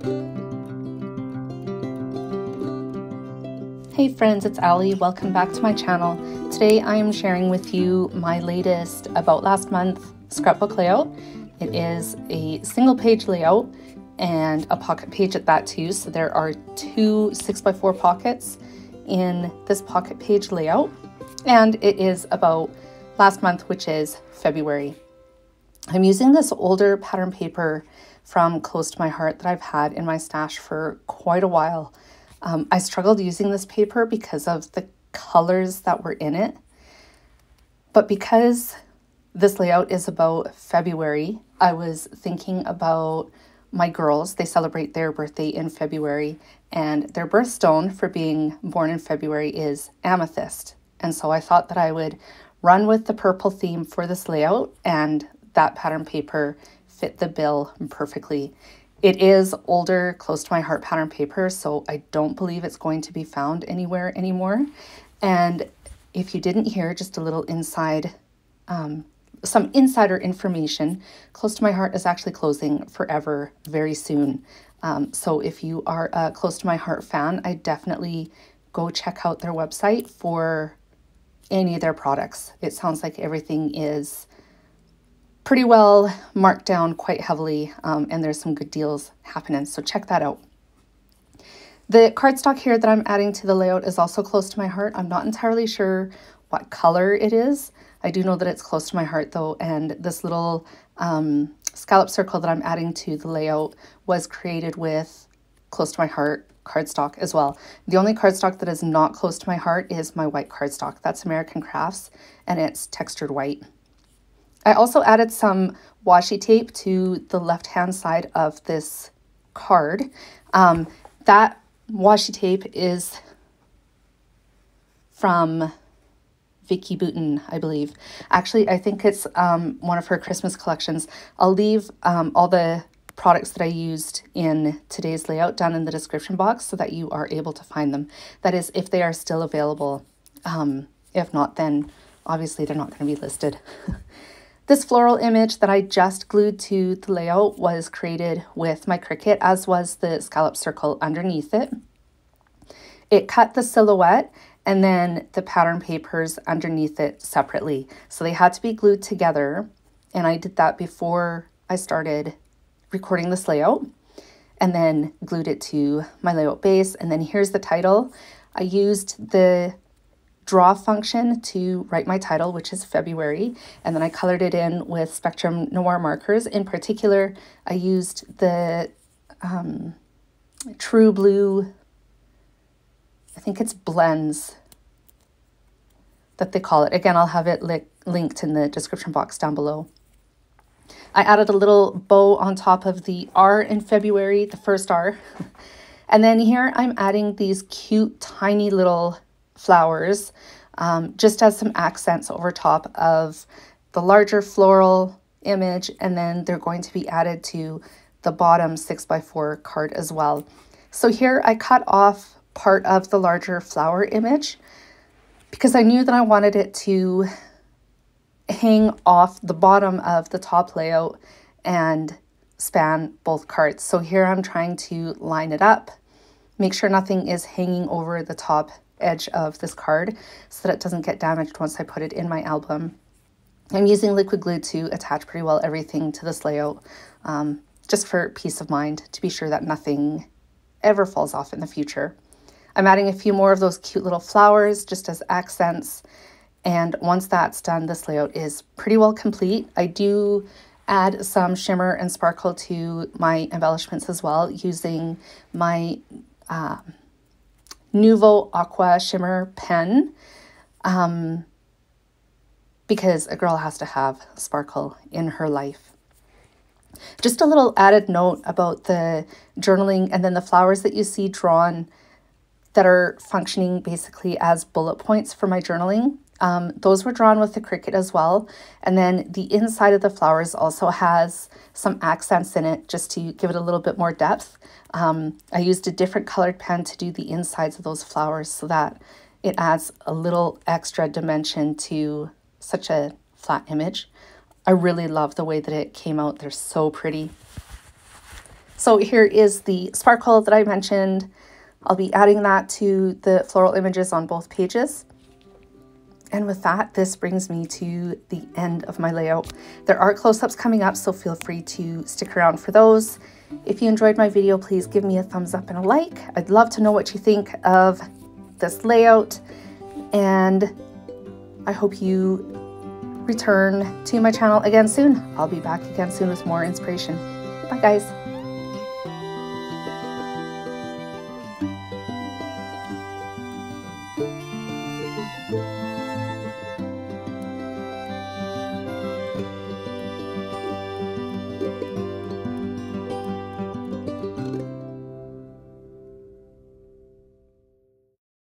Hey friends, it's Ali. Welcome back to my channel. Today I am sharing with you my latest About Last Month scrapbook layout. It is a single page layout and a pocket page at that too. So there are two 6x4 pockets in this pocket page layout. And it is about last month, which is February. I'm using this older pattern paper from Close to My Heart that I've had in my stash for quite a while. I struggled using this paper because of the colors that were in it. But because this layout is about February, I was thinking about my girls. They celebrate their birthday in February, and their birthstone for being born in February is amethyst. And so I thought that I would run with the purple theme for this layout, and that pattern paper fit the bill perfectly. It is older, Close to My Heart pattern paper, so I don't believe it's going to be found anywhere anymore. And if you didn't hear, just a little inside, some insider information, Close to My Heart is actually closing forever very soon. So if you are a Close to My Heart fan, I definitely go check out their website for any of their products. It sounds like everything is pretty well marked down quite heavily, and there's some good deals happening, so check that out. The cardstock here that I'm adding to the layout is also Close to My Heart. I'm not entirely sure what color it is. I do know that it's Close to My Heart though, and this little scallop circle that I'm adding to the layout was created with Close to My Heart cardstock as well. The only cardstock that is not Close to My Heart is my white cardstock. That's American Crafts, and it's textured white. I also added some washi tape to the left-hand side of this card. That washi tape is from Vicky Boutin, I believe. Actually, I think it's one of her Christmas collections. I'll leave all the products that I used in today's layout down in the description box so that you are able to find them. That is, if they are still available. If not, then obviously they're not going to be listed. This floral image that I just glued to the layout was created with my Cricut, as was the scallop circle underneath it. It cut the silhouette and then the pattern papers underneath it separately. So they had to be glued together, and I did that before I started recording this layout, and then glued it to my layout base. And then here's the title. I used the draw function to write my title, which is February, and then I colored it in with Spectrum Noir markers. In particular, I used the True Blue, I think it's blends that they call it. Again, I'll have it linked in the description box down below. I added a little bow on top of the R in February, the first R. And then here I'm adding these cute, tiny little flowers, just as some accents over top of the larger floral image, and then they're going to be added to the bottom 6x4 card as well. So here I cut off part of the larger flower image because I knew that I wanted it to hang off the bottom of the top layout and span both cards. So here I'm trying to line it up, make sure nothing is hanging over the top edge of this card so that it doesn't get damaged once I put it in my album. I'm using liquid glue to attach pretty well everything to this layout, just for peace of mind, to be sure that nothing ever falls off in the future. I'm adding a few more of those cute little flowers just as accents, and once that's done, this layout is pretty well complete. I do add some shimmer and sparkle to my embellishments as well, using my Nuvo Aqua Shimmer pen, because a girl has to have sparkle in her life. Just a little added note about the journaling and then the flowers that you see drawn that are functioning basically as bullet points for my journaling. Those were drawn with the Cricut as well. And then the inside of the flowers also has some accents in it just to give it a little bit more depth. I used a different colored pen to do the insides of those flowers so that it adds a little extra dimension to such a flat image. I really love the way that it came out. They're so pretty. So here is the sparkle that I mentioned. I'll be adding that to the floral images on both pages. And with that, this brings me to the end of my layout. There are close-ups coming up, so feel free to stick around for those. If you enjoyed my video, please give me a thumbs up and a like. I'd love to know what you think of this layout, and I hope you return to my channel again soon. I'll be back again soon with more inspiration. Bye guys.